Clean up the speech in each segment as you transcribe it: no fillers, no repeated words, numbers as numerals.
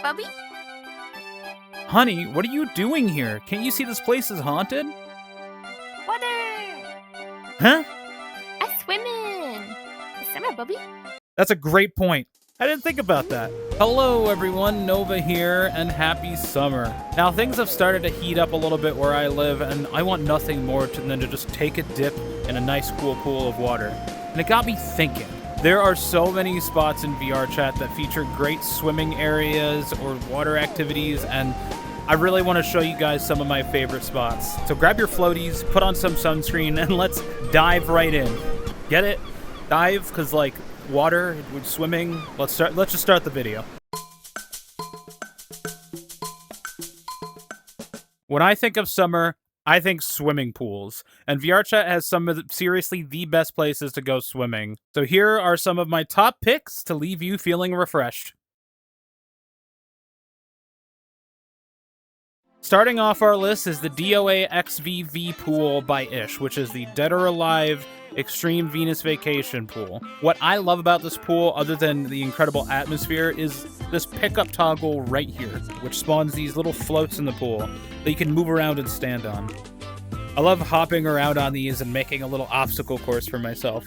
Bubby? Honey, what are you doing here? Can't you see this place is haunted? Water! Huh? I swim in. It's summer, Bubby. That's a great point. I didn't think about that. Hello everyone, Nova here, and happy summer. Now things have started to heat up a little bit where I live, and I want nothing more than to just take a dip in a nice cool pool of water. And it got me thinking. There are so many spots in VRChat that feature great swimming areas or water activities, and I really want to show you guys some of my favorite spots. So grab your floaties, put on some sunscreen, and let's dive right in. Get it? Dive, because like water, with swimming. Let's just start the video. When I think of summer, I think swimming pools, and VRChat has some of seriously the best places to go swimming. So here are some of my top picks to leave you feeling refreshed. Starting off our list is the DOAXVV Pool by Ish, which is the Dead or Alive Extreme Venus Vacation Pool. What I love about this pool, other than the incredible atmosphere, is this pickup toggle right here, which spawns these little floats in the pool that you can move around and stand on. I love hopping around on these and making a little obstacle course for myself.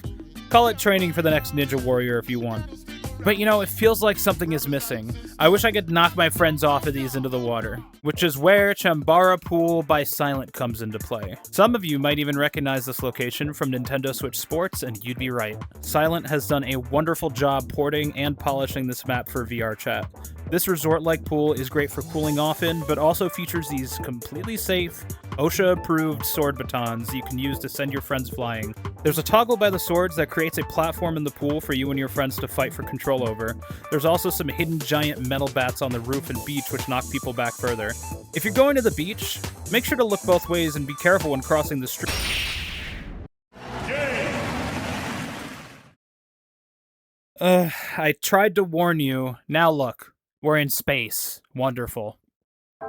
Call it training for the next Ninja Warrior if you want. But you know, it feels like something is missing. I wish I could knock my friends off of these into the water, which is where Chambara Pool by Silent comes into play. Some of you might even recognize this location from Nintendo Switch Sports, and you'd be right. Silent has done a wonderful job porting and polishing this map for VRChat. This resort-like pool is great for cooling off in, but also features these completely safe, OSHA-approved sword batons you can use to send your friends flying. There's a toggle by the swords that creates a platform in the pool for you and your friends to fight for control over. There's also some hidden giant metal bats on the roof and beach which knock people back further. If you're going to the beach, make sure to look both ways and be careful when crossing the street. I tried to warn you. Now look. We're in space. Wonderful.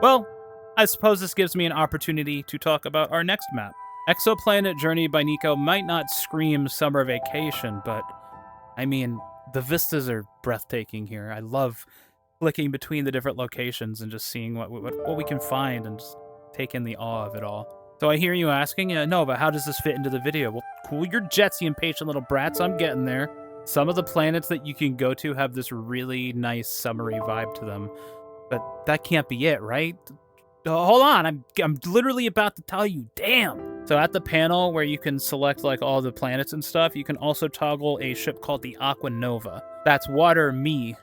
Well, I suppose this gives me an opportunity to talk about our next map. Exoplanet Journey by Niko might not scream summer vacation, but I mean, the vistas are breathtaking here. I love flicking between the different locations and just seeing what we can find and just take in the awe of it all. So I hear you asking, no, but how does this fit into the video? Well, cool your jets, you impatient little brats. I'm getting there. Some of the planets that you can go to have this really nice summery vibe to them, but that can't be it, right? Hold on, I'm literally about to tell you. Damn. So at the panel where you can select like all the planets and stuff, you can also toggle a ship called the Aqua Nova. That's water me.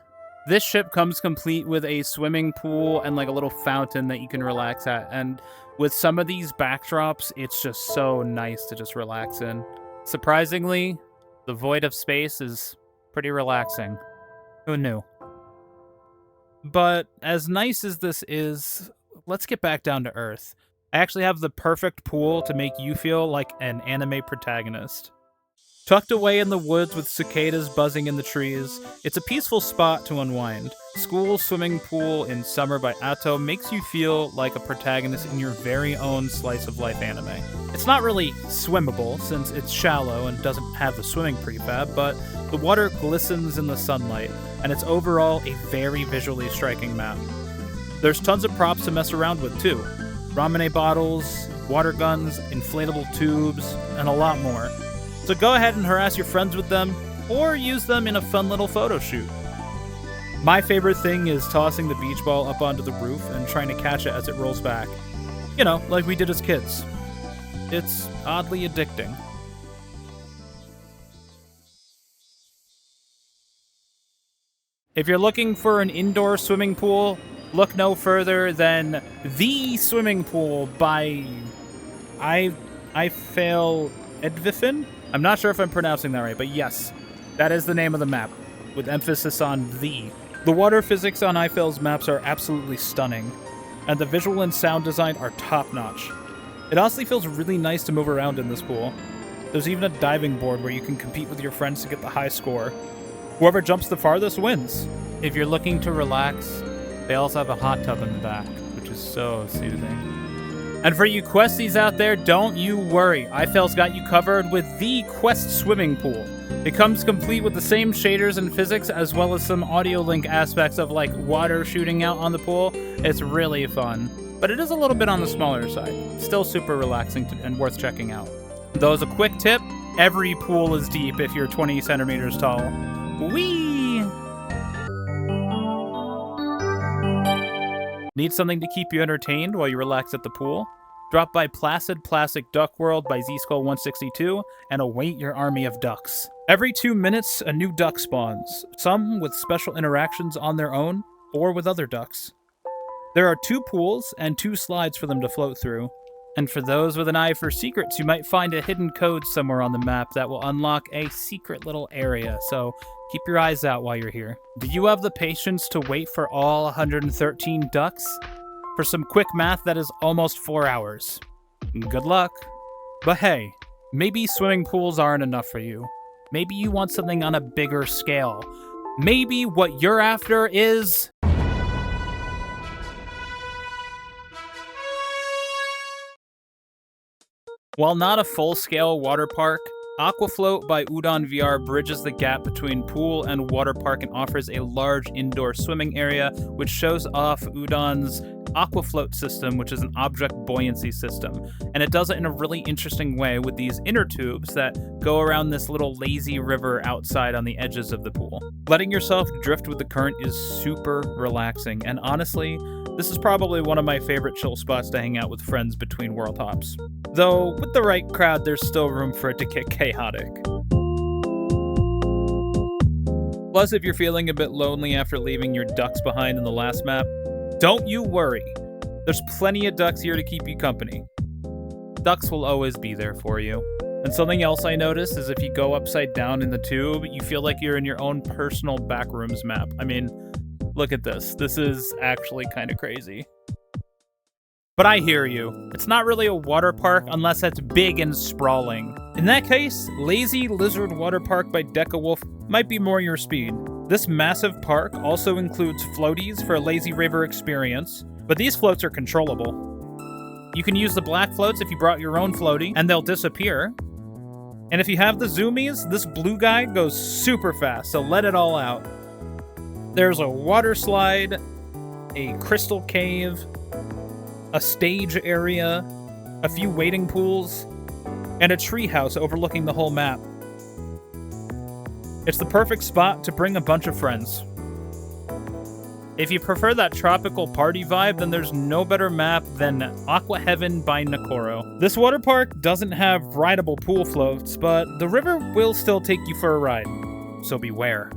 This ship comes complete with a swimming pool and like a little fountain that you can relax at. And with some of these backdrops, it's just so nice to just relax in. Surprisingly, the void of space is pretty relaxing. Who knew? But as nice as this is, let's get back down to Earth. I actually have the perfect pool to make you feel like an anime protagonist. Tucked away in the woods with cicadas buzzing in the trees, it's a peaceful spot to unwind. School Swimming Pool in Summer by Atto makes you feel like a protagonist in your very own slice of life anime. It's not really swimmable since it's shallow and doesn't have the swimming prefab, but the water glistens in the sunlight, and it's overall a very visually striking map. There's tons of props to mess around with too. Ramune bottles, water guns, inflatable tubes, and a lot more. So go ahead and harass your friends with them, or use them in a fun little photo shoot. My favorite thing is tossing the beach ball up onto the roof and trying to catch it as it rolls back. You know, like we did as kids. It's oddly addicting. If you're looking for an indoor swimming pool, look no further than the swimming pool by iyFale Edvifin? I'm not sure if I'm pronouncing that right, but yes, that is the name of the map, with emphasis on the. The water physics on iyFale's maps are absolutely stunning, and the visual and sound design are top-notch. It honestly feels really nice to move around in this pool. There's even a diving board where you can compete with your friends to get the high score. Whoever jumps the farthest wins. If you're looking to relax, they also have a hot tub in the back, which is so soothing. And for you questies out there, don't you worry. iyFale's got you covered with the Quest Swimming Pool. It comes complete with the same shaders and physics, as well as some audio link aspects of like water shooting out on the pool. It's really fun, but it is a little bit on the smaller side. Still super relaxing and worth checking out. Though as a quick tip, every pool is deep if you're 20 centimeters tall. Whee! Need something to keep you entertained while you relax at the pool? Drop by Placid Plastic Duck World by ZSkull162 and await your army of ducks. Every 2 minutes, a new duck spawns, some with special interactions on their own or with other ducks. There are 2 pools and 2 slides for them to float through. And for those with an eye for secrets, you might find a hidden code somewhere on the map that will unlock a secret little area, so keep your eyes out while you're here. Do you have the patience to wait for all 113 ducks? For some quick math, that is almost 4 hours. Good luck. But hey, maybe swimming pools aren't enough for you. Maybe you want something on a bigger scale. Maybe what you're after is... While not a full-scale water park, Aquafloat by UdonVR bridges the gap between pool and water park and offers a large indoor swimming area, which shows off Udon's Aquafloat system, which is an object buoyancy system. And it does it in a really interesting way with these inner tubes that go around this little lazy river outside on the edges of the pool. Letting yourself drift with the current is super relaxing, and honestly, this is probably one of my favorite chill spots to hang out with friends between world hops. Though, with the right crowd, there's still room for it to get chaotic. Plus, if you're feeling a bit lonely after leaving your ducks behind in the last map, don't you worry. There's plenty of ducks here to keep you company. Ducks will always be there for you. And something else I noticed is if you go upside down in the tube, you feel like you're in your own personal backrooms map. I mean, look at this. This is actually kind of crazy. But I hear you. It's not really a water park unless it's big and sprawling. In that case, Lazy Lizard Water Park by NishaWoof might be more your speed. This massive park also includes floaties for a lazy river experience, but these floats are controllable. You can use the black floats if you brought your own floaty, and they'll disappear. And if you have the zoomies, this blue guy goes super fast, so let it all out. There's a water slide, a crystal cave, a stage area, a few waiting pools, and a treehouse overlooking the whole map. It's the perfect spot to bring a bunch of friends. If you prefer that tropical party vibe, then there's no better map than Aqua Heaven by Nekoro. This water park doesn't have rideable pool floats, but the river will still take you for a ride, so beware.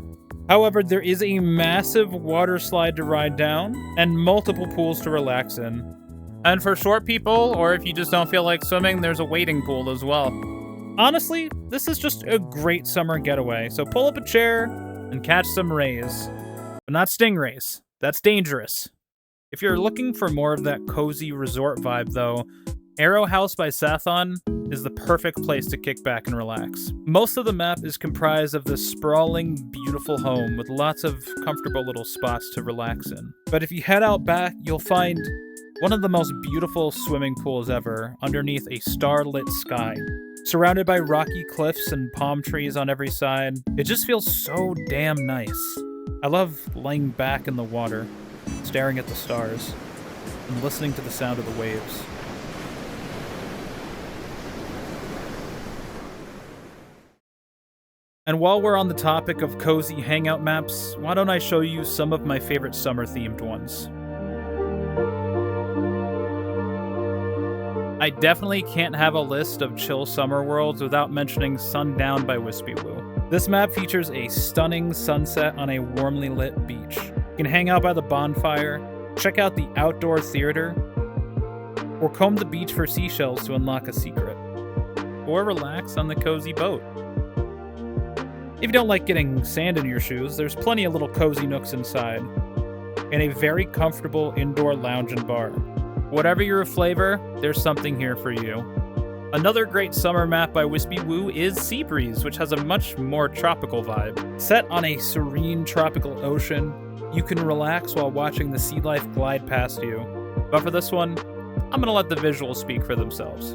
However, there is a massive water slide to ride down, and multiple pools to relax in. And for short people, or if you just don't feel like swimming, there's a wading pool as well. Honestly, this is just a great summer getaway, so pull up a chair and catch some rays. But not stingrays. That's dangerous. If you're looking for more of that cozy resort vibe, though, Aero House by Sathon is the perfect place to kick back and relax. Most of the map is comprised of this sprawling, beautiful home with lots of comfortable little spots to relax in. But if you head out back, you'll find one of the most beautiful swimming pools ever, underneath a starlit sky. Surrounded by rocky cliffs and palm trees on every side, it just feels so damn nice. I love laying back in the water, staring at the stars, and listening to the sound of the waves. And while we're on the topic of cozy hangout maps, why don't I show you some of my favorite summer-themed ones? I definitely can't have a list of chill summer worlds without mentioning SunDown by WispyWoo. This map features a stunning sunset on a warmly lit beach. You can hang out by the bonfire, check out the outdoor theater, or comb the beach for seashells to unlock a secret, or relax on the cozy boat. If you don't like getting sand in your shoes, there's plenty of little cozy nooks inside, and a very comfortable indoor lounge and bar. Whatever your flavor, there's something here for you. Another great summer map by WispyWoo is Seabreeze, which has a much more tropical vibe. Set on a serene tropical ocean, you can relax while watching the sea life glide past you. But for this one, I'm gonna let the visuals speak for themselves.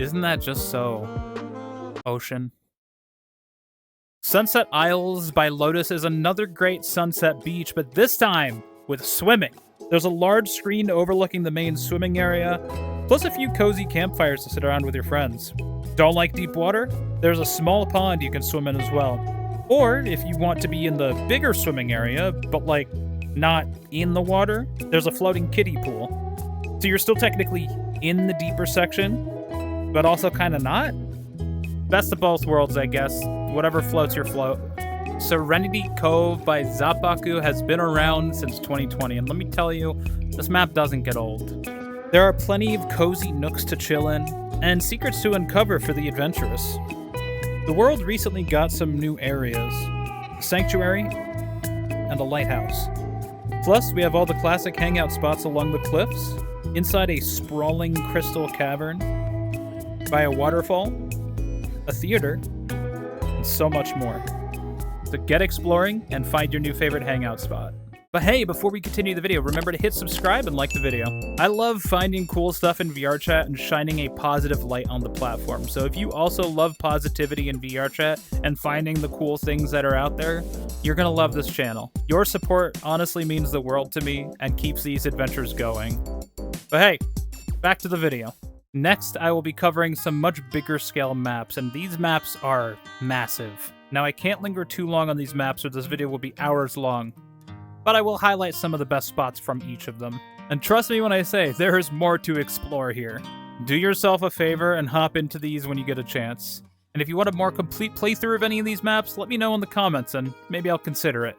Isn't that just so ocean? Sunset Isles by Lotus is another great sunset beach, but this time with swimming. There's a large screen overlooking the main swimming area, plus a few cozy campfires to sit around with your friends. Don't like deep water? There's a small pond you can swim in as well. Or if you want to be in the bigger swimming area, but like not in the water, there's a floating kiddie pool. So you're still technically in the deeper section, but also kind of not? Best of both worlds, I guess. Whatever floats your float. Serenity Cove by Zappaku has been around since 2020, and let me tell you, this map doesn't get old. There are plenty of cozy nooks to chill in, and secrets to uncover for the adventurous. The world recently got some new areas. A sanctuary, and a lighthouse. Plus, we have all the classic hangout spots along the cliffs, inside a sprawling crystal cavern, by a waterfall, a theater, and so much more. So get exploring and find your new favorite hangout spot. But hey, before we continue the video, remember to hit subscribe and like the video. I love finding cool stuff in VRChat and shining a positive light on the platform. So if you also love positivity in VRChat and finding the cool things that are out there, you're gonna love this channel. Your support honestly means the world to me and keeps these adventures going. But hey, back to the video. Next, I will be covering some much bigger scale maps, and these maps are massive. Now, I can't linger too long on these maps or this video will be hours long, but I will highlight some of the best spots from each of them. And trust me when I say, there is more to explore here. Do yourself a favor and hop into these when you get a chance. And if you want a more complete playthrough of any of these maps, let me know in the comments and maybe I'll consider it.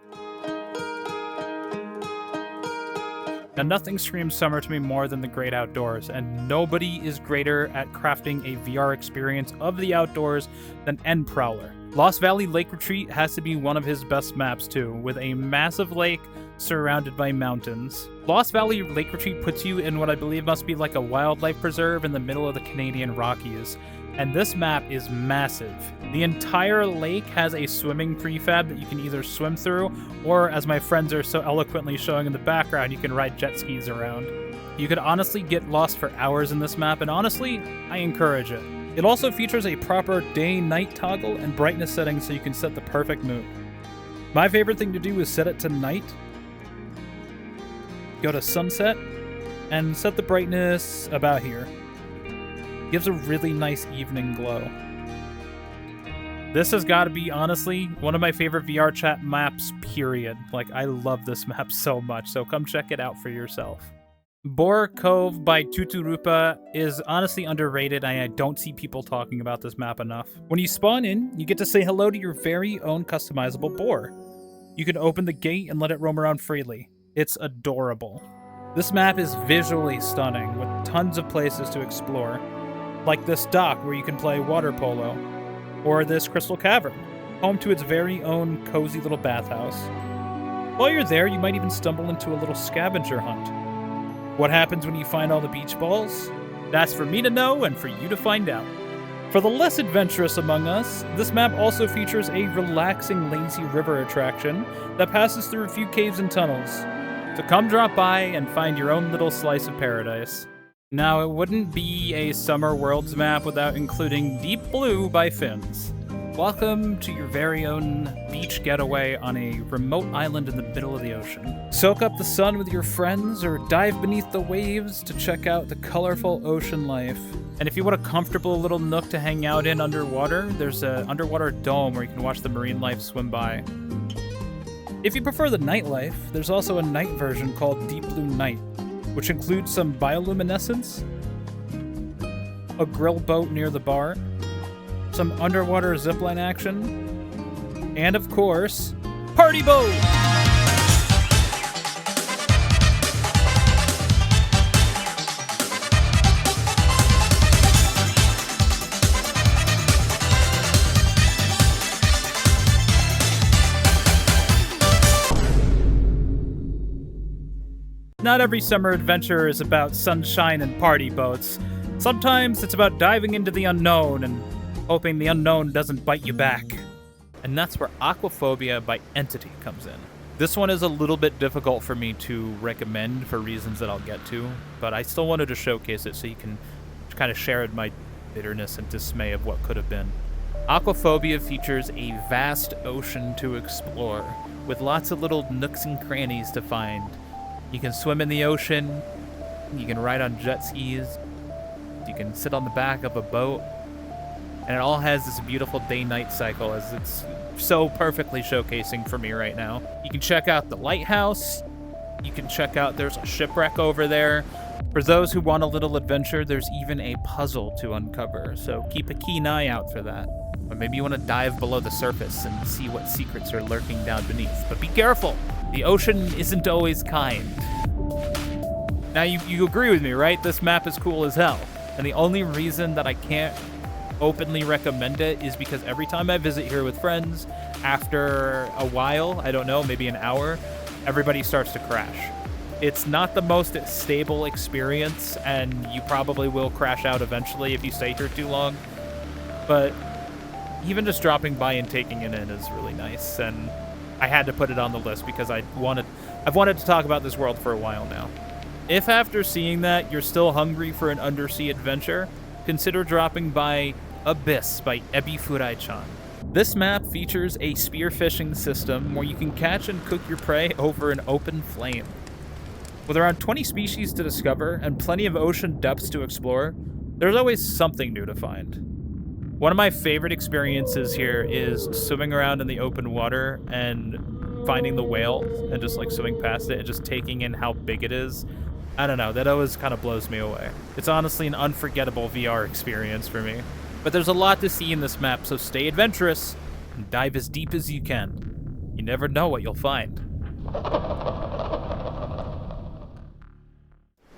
Now, nothing screams summer to me more than the great outdoors, and nobody is greater at crafting a VR experience of the outdoors than nprowler. Lost Valley Lake Retreat has to be one of his best maps too, with a massive lake surrounded by mountains. Lost Valley Lake Retreat puts you in what I believe must be like a wildlife preserve in the middle of the Canadian Rockies, and this map is massive. The entire lake has a swimming prefab that you can either swim through, or as my friends are so eloquently showing in the background, you can ride jet skis around. You could honestly get lost for hours in this map, and honestly, I encourage it. It also features a proper day-night toggle and brightness settings so you can set the perfect mood. My favorite thing to do is set it to night, go to sunset, and set the brightness about here. Gives a really nice evening glow. This has got to be, honestly, one of my favorite VRChat maps, period. Like, I love this map so much, so come check it out for yourself. Bor Cove by Tuturupa is honestly underrated, and I don't see people talking about this map enough. When you spawn in, you get to say hello to your very own customizable boar. You can open the gate and let it roam around freely. It's adorable. This map is visually stunning, with tons of places to explore. Like this dock where you can play water polo, or this crystal cavern, home to its very own cozy little bathhouse. While you're there, you might even stumble into a little scavenger hunt. What happens when you find all the beach balls? That's for me to know and for you to find out. For the less adventurous among us, this map also features a relaxing lazy river attraction that passes through a few caves and tunnels. So come drop by and find your own little slice of paradise. Now, it wouldn't be a Summer Worlds map without including Deep Blue by Fins. Welcome to your very own beach getaway on a remote island in the middle of the ocean. Soak up the sun with your friends or dive beneath the waves to check out the colorful ocean life. And if you want a comfortable little nook to hang out in underwater, there's an underwater dome where you can watch the marine life swim by. If you prefer the nightlife, there's also a night version called Deep Blue Night, which includes some bioluminescence, a grill boat near the bar, some underwater zipline action, and of course, party boat! Not every summer adventure is about sunshine and party boats. Sometimes it's about diving into the unknown and hoping the unknown doesn't bite you back. And that's where Aquaphobia by Entity comes in. This one is a little bit difficult for me to recommend for reasons that I'll get to, but I still wanted to showcase it so you can kind of share my bitterness and dismay of what could have been. Aquaphobia features a vast ocean to explore, with lots of little nooks and crannies to find. You can swim in the ocean, you can ride on jet skis, you can sit on the back of a boat, and it all has this beautiful day-night cycle as it's so perfectly showcasing for me right now. You can check out the lighthouse, you can check out, there's a shipwreck over there. For those who want a little adventure, there's even a puzzle to uncover, so keep a keen eye out for that. Or maybe you want to dive below the surface and see what secrets are lurking down beneath. But be careful! The ocean isn't always kind. Now, you agree with me, right? This map is cool as hell. And the only reason that I can't openly recommend it is because every time I visit here with friends, after a while, I don't know, maybe an hour, everybody starts to crash. It's not the most stable experience, and you probably will crash out eventually if you stay here too long. But even just dropping by and taking it in is really nice, and I had to put it on the list because I've wanted to talk about this world for a while now. If after seeing that you're still hungry for an undersea adventure, consider dropping by Abyss by Edvifin. This map features a spearfishing system where you can catch and cook your prey over an open flame. With around 20 species to discover and plenty of ocean depths to explore, there's always something new to find. One of my favorite experiences here is swimming around in the open water and finding the whale and just like swimming past it and just taking in how big it is. I don't know, that always kind of blows me away. It's honestly an unforgettable VR experience for me. But there's a lot to see in this map, so stay adventurous and dive as deep as you can. You never know what you'll find.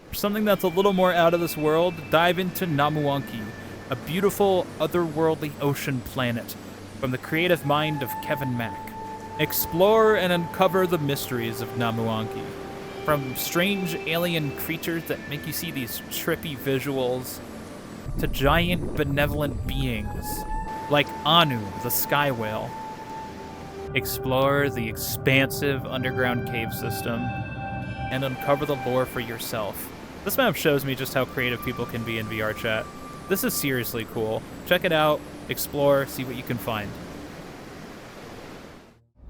For something that's a little more out of this world, dive into Namuanki, a beautiful, otherworldly ocean planet from the creative mind of Kevin Mack. Explore and uncover the mysteries of Namuanki, from strange alien creatures that make you see these trippy visuals, to giant benevolent beings like Anu, the sky whale. Explore the expansive underground cave system and uncover the lore for yourself. This map shows me just how creative people can be in VRChat. This is seriously cool. Check it out, explore, see what you can find.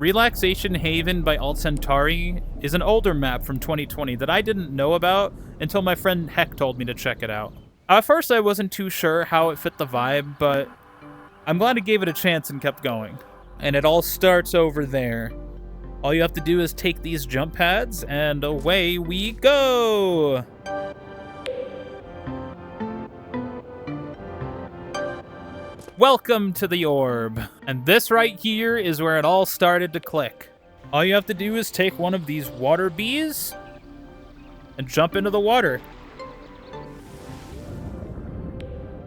Relaxation Haven by Alt Centauri is an older map from 2020 that I didn't know about until my friend Heck told me to check it out. At first I wasn't too sure how it fit the vibe, but I'm glad I gave it a chance and kept going. And it all starts over there. All you have to do is take these jump pads and away we go! Welcome to the orb, and this right here is where it all started to click. All you have to do is take one of these water bees and jump into the water.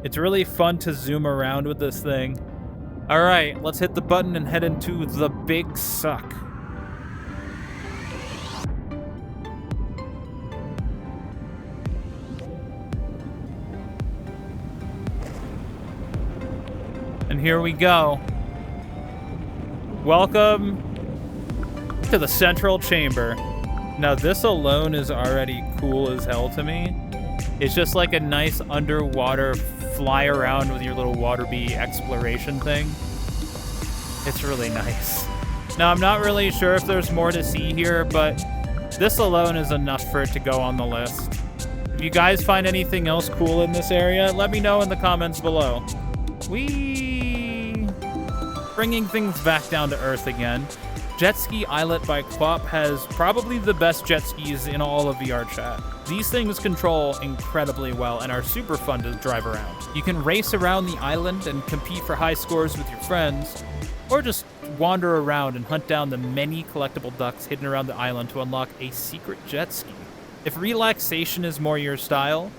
It's really fun to zoom around with this thing. All right, let's hit the button and head into the big suck. And here we go. Welcome to the central chamber. Now this alone is already cool as hell to me. It's just like a nice underwater fly around with your little water bee exploration thing. It's really nice. Now I'm not really sure if there's more to see here, but this alone is enough for it to go on the list. If you guys find anything else cool in this area, let me know in the comments below. Bringing things back down to earth again. Jet Ski Islet by Quap has probably the best jet skis in all of VRChat. These things control incredibly well and are super fun to drive around. You can race around the island and compete for high scores with your friends, or just wander around and hunt down the many collectible ducks hidden around the island to unlock a secret jet ski. If relaxation is more your style,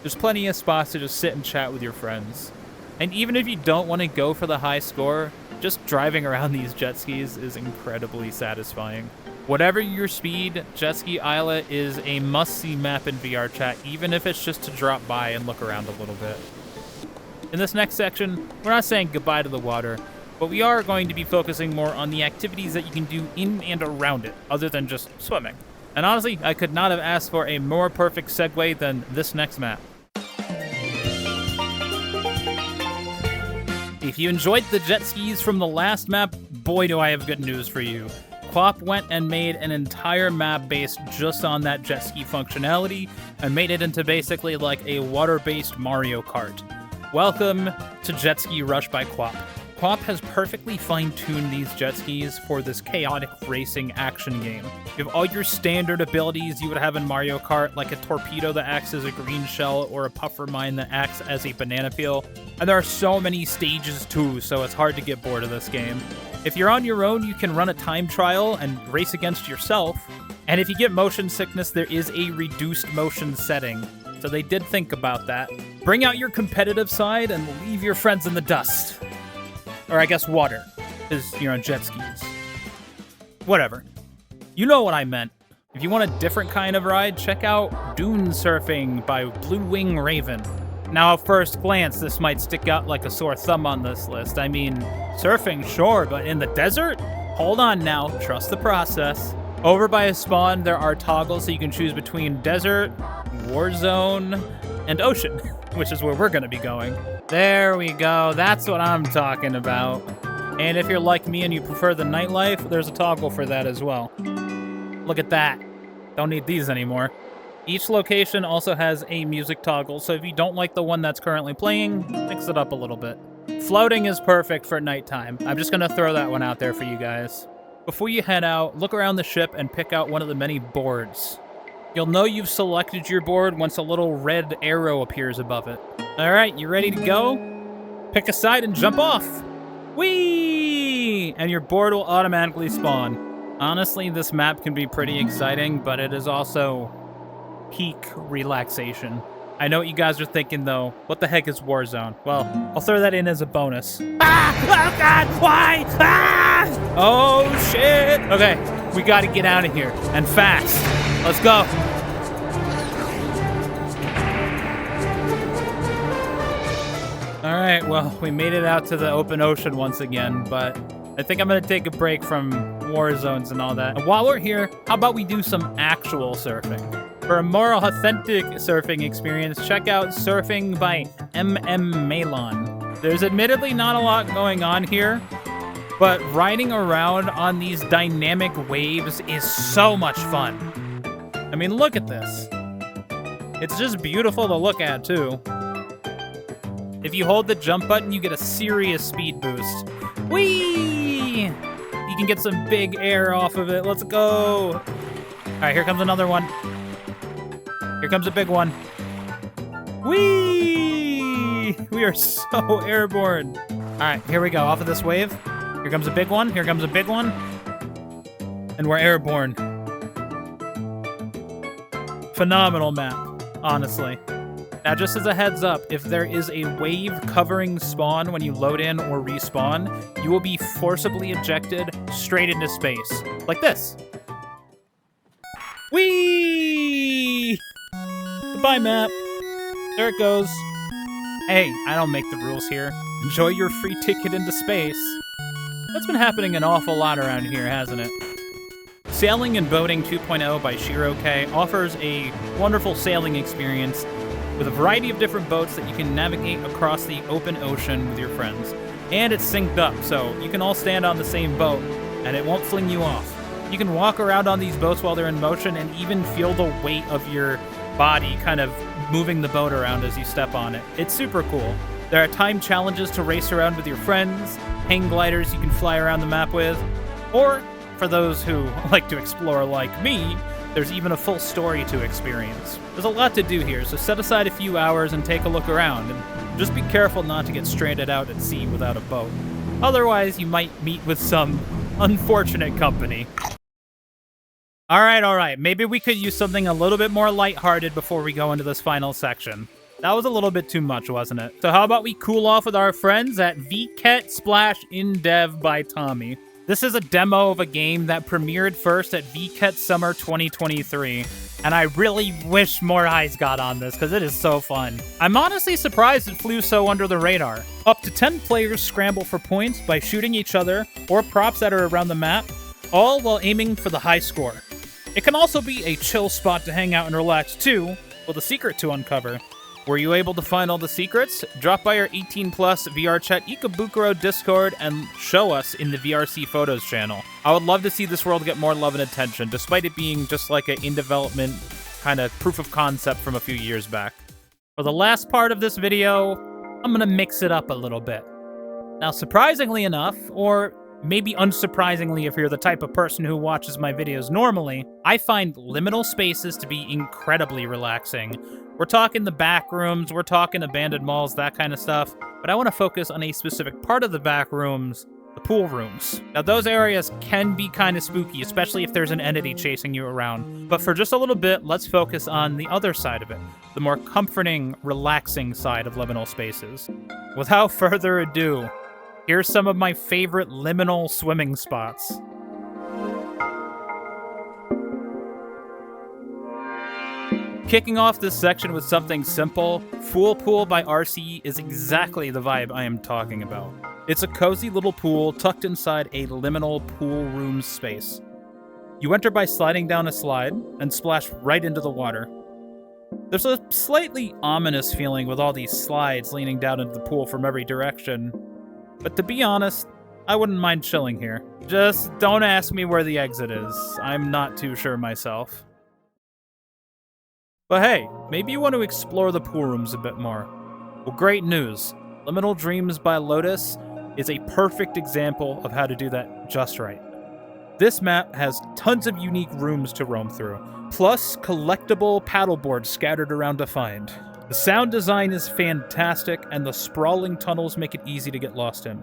there's plenty of spots to just sit and chat with your friends. And even if you don't want to go for the high score, just driving around these jet skis is incredibly satisfying. Whatever your speed, Jet Ski Islet is a must-see map in VRChat, even if it's just to drop by and look around a little bit. In this next section, we're not saying goodbye to the water, but we are going to be focusing more on the activities that you can do in and around it, other than just swimming. And honestly, I could not have asked for a more perfect segue than this next map. If you enjoyed the jet skis from the last map, boy do I have good news for you. Quap went and made an entire map based just on that jet ski functionality and made it into basically like a water-based Mario Kart. Welcome to Jet Ski Rush by Quap. Quap has perfectly fine-tuned these jet skis for this chaotic racing action game. You have all your standard abilities you would have in Mario Kart, like a torpedo that acts as a green shell or a puffer mine that acts as a banana peel. And there are so many stages too, so it's hard to get bored of this game. If you're on your own, you can run a time trial and race against yourself. And if you get motion sickness, there is a reduced motion setting. So they did think about that. Bring out your competitive side and leave your friends in the dust. Or I guess water, because you're on jet skis. Whatever. You know what I meant. If you want a different kind of ride, check out Dune Surfing by Blue Wing Raven. Now, at first glance, this might stick out like a sore thumb on this list. I mean, surfing, sure, but in the desert? Hold on now, trust the process. Over by a spawn, there are toggles so you can choose between desert, war zone, and ocean, which is where we're gonna be going. There we go, that's what I'm talking about. And if you're like me and you prefer the nightlife, there's a toggle for that as well. Look at that. Don't need these anymore. Each location also has a music toggle, so if you don't like the one that's currently playing, mix it up a little bit. Floating is perfect for nighttime. I'm just gonna throw that one out there for you guys. Before you head out, look around the ship and pick out one of the many boards. You'll know you've selected your board once a little red arrow appears above it. Alright, you ready to go? Pick a side and jump off! Whee! And your board will automatically spawn. Honestly, this map can be pretty exciting, but it is also peak relaxation. I know what you guys are thinking though. What the heck is Warzone? Well, I'll throw that in as a bonus. Ah! Oh god! Why? Ah! Oh shit! Okay, we gotta get out of here. And fast. Let's go. Alright, well, we made it out to the open ocean once again, but I think I'm gonna take a break from war zones and all that. And while we're here, how about we do some actual surfing? For a more authentic surfing experience, check out Surfing by Malon. There's admittedly not a lot going on here, but riding around on these dynamic waves is so much fun. I mean, look at this. It's just beautiful to look at, too. If you hold the jump button, you get a serious speed boost. Whee! You can get some big air off of it. Let's go. All right, here comes another one. Here comes a big one. Whee! We are so airborne. All right, here we go. Off of this wave. Here comes a big one. Here comes a big one. And we're airborne. Phenomenal map, honestly. Now, just as a heads up, if there is a wave covering spawn when you load in or respawn, you will be forcibly ejected straight into space. Like this. Whee! Goodbye, map. There it goes. Hey, I don't make the rules here. Enjoy your free ticket into space. That's been happening an awful lot around here, hasn't it? Sailing and Boating 2.0 by Shiro K offers a wonderful sailing experience with a variety of different boats that you can navigate across the open ocean with your friends. And it's synced up, so you can all stand on the same boat, and it won't fling you off. You can walk around on these boats while they're in motion and even feel the weight of your body kind of moving the boat around as you step on it. It's super cool. There are time challenges to race around with your friends, hang gliders you can fly around the map with, or for those who like to explore like me, there's even a full story to experience. There's a lot to do here, so set aside a few hours and take a look around, and just be careful not to get stranded out at sea without a boat. Otherwise, you might meet with some unfortunate company. All right. Maybe we could use something a little bit more lighthearted before we go into this final section. That was a little bit too much, wasn't it? So how about we cool off with our friends at VRChat Splash in Dev by Tommy. This is a demo of a game that premiered first at VRChat Summer 2023, and I really wish more eyes got on this because it is so fun. I'm honestly surprised it flew so under the radar. Up to 10 players scramble for points by shooting each other or props that are around the map, all while aiming for the high score. It can also be a chill spot to hang out and relax too, with a secret to uncover, Were you able to find all the secrets? Drop by our 18+ VRChat Ikebukuro Discord and show us in the VRC Photos channel. I would love to see this world get more love and attention, despite it being just like an in-development kind of proof of concept from a few years back. For the last part of this video, I'm gonna mix it up a little bit. Now, surprisingly enough, or maybe unsurprisingly if you're the type of person who watches my videos normally, I find liminal spaces to be incredibly relaxing. We're talking the back rooms, we're talking abandoned malls, that kind of stuff, but I want to focus on a specific part of the back rooms, the pool rooms. Now, those areas can be kind of spooky, especially if there's an entity chasing you around. But for just a little bit, let's focus on the other side of it, the more comforting, relaxing side of liminal spaces. Without further ado, here's some of my favorite liminal swimming spots. Kicking off this section with something simple, Poolǃ by RC is exactly the vibe I am talking about. It's a cozy little pool tucked inside a liminal pool room space. You enter by sliding down a slide and splash right into the water. There's a slightly ominous feeling with all these slides leaning down into the pool from every direction, but to be honest, I wouldn't mind chilling here. Just don't ask me where the exit is. I'm not too sure myself. But hey, maybe you want to explore the pool rooms a bit more. Well, great news. Liminal Dreams by Lotus is a perfect example of how to do that just right. This map has tons of unique rooms to roam through, plus collectible paddleboards scattered around to find. The sound design is fantastic, and the sprawling tunnels make it easy to get lost in.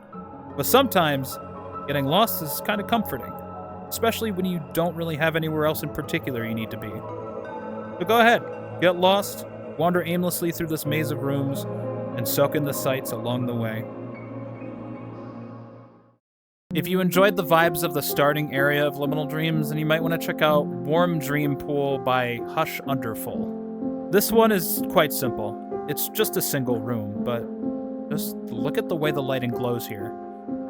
But sometimes, getting lost is kind of comforting, especially when you don't really have anywhere else in particular you need to be. So go ahead, get lost, wander aimlessly through this maze of rooms, and soak in the sights along the way. If you enjoyed the vibes of the starting area of Liminal Dreams, then you might want to check out Warm Dream Pool by Hush Underful. This one is quite simple. It's just a single room, but just look at the way the lighting glows here,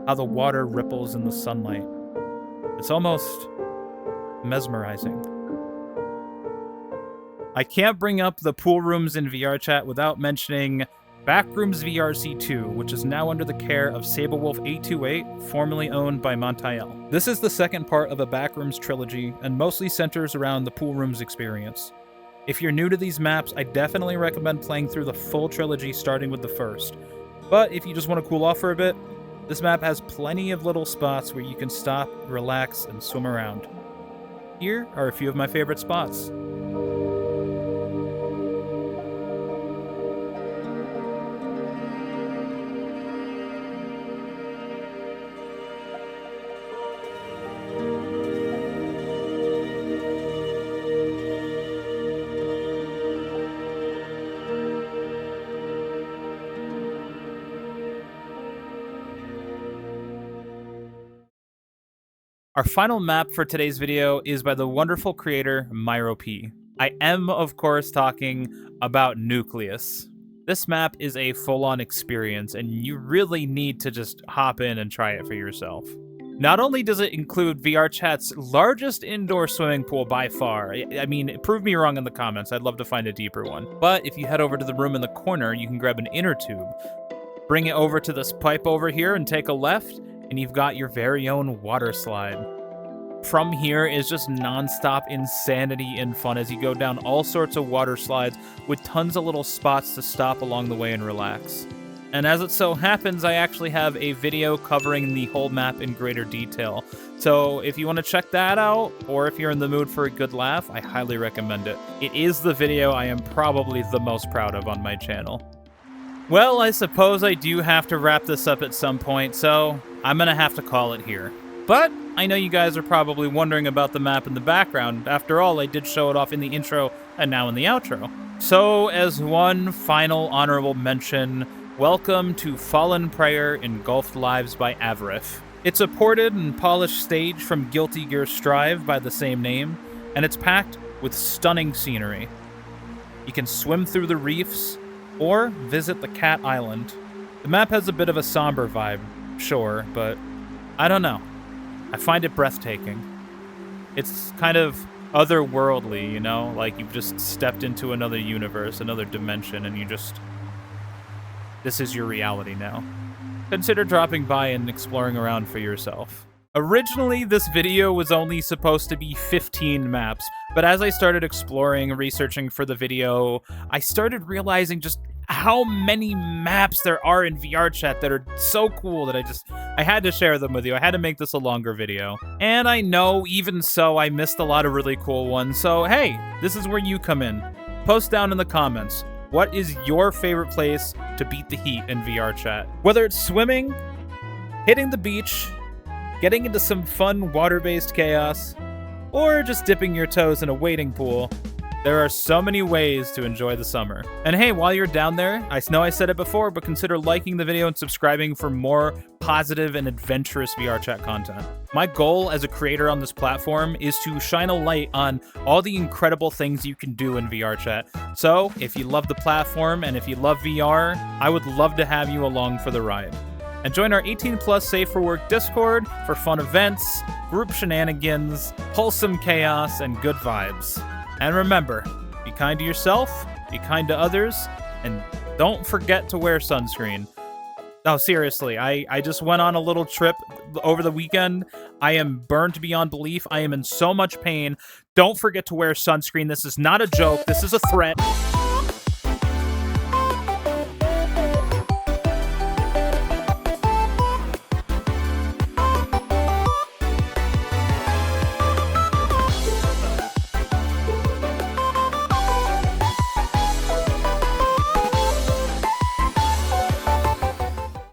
how the water ripples in the sunlight. It's almost mesmerizing. I can't bring up the pool rooms in VRChat without mentioning Backrooms VRC2, which is now under the care of Sablewolf 828, formerly owned by Montiel. This is the second part of a Backrooms trilogy, and mostly centers around the pool rooms experience. If you're new to these maps, I definitely recommend playing through the full trilogy starting with the first. But if you just want to cool off for a bit, this map has plenty of little spots where you can stop, relax, and swim around. Here are a few of my favorite spots. Our final map for today's video is by the wonderful creator MyroP. I am, of course, talking about Nucleus. This map is a full-on experience, and you really need to just hop in and try it for yourself. Not only does it include VRChat's largest indoor swimming pool by far, I mean, prove me wrong in the comments, I'd love to find a deeper one, but if you head over to the room in the corner, you can grab an inner tube, bring it over to this pipe over here and take a left, and you've got your very own water slide. From here is just non-stop insanity and fun as you go down all sorts of water slides with tons of little spots to stop along the way and relax. And as it so happens, I actually have a video covering the whole map in greater detail. So if you want to check that out, or if you're in the mood for a good laugh, I highly recommend it. It is the video I am probably the most proud of on my channel. Well, I suppose I do have to wrap this up at some point, so I'm gonna have to call it here. But I know you guys are probably wondering about the map in the background. After all, I did show it off in the intro and now in the outro. So as one final honorable mention, welcome to Fallen Prayer Engulfed Lives by Averiff. It's a ported and polished stage from Guilty Gear Strive by the same name, and it's packed with stunning scenery. You can swim through the reefs, or visit the Cat Island. The map has a bit of a somber vibe, sure, but I don't know. I find it breathtaking. It's kind of otherworldly, you know? Like you've just stepped into another universe, another dimension, and this is your reality now. Consider dropping by and exploring around for yourself. Originally, this video was only supposed to be 15 maps, but as I started exploring and researching for the video, I started realizing just how many maps there are in VRChat that are so cool that I had to share them with you. I had to make this a longer video. And I know, even so, I missed a lot of really cool ones, so hey, this is where you come in. Post down in the comments, what is your favorite place to beat the heat in VRChat? Whether it's swimming, hitting the beach, getting into some fun water-based chaos, or just dipping your toes in a wading pool, there are so many ways to enjoy the summer. And hey, while you're down there, I know I said it before, but consider liking the video and subscribing for more positive and adventurous VRChat content. My goal as a creator on this platform is to shine a light on all the incredible things you can do in VRChat. So if you love the platform and if you love VR, I would love to have you along for the ride. And join our 18+ Safe for Work Discord for fun events, group shenanigans, wholesome chaos, and good vibes. And remember, be kind to yourself, be kind to others, and don't forget to wear sunscreen. No, seriously, I just went on a little trip over the weekend. I am burnt beyond belief. I am in so much pain. Don't forget to wear sunscreen. This is not a joke. This is a threat.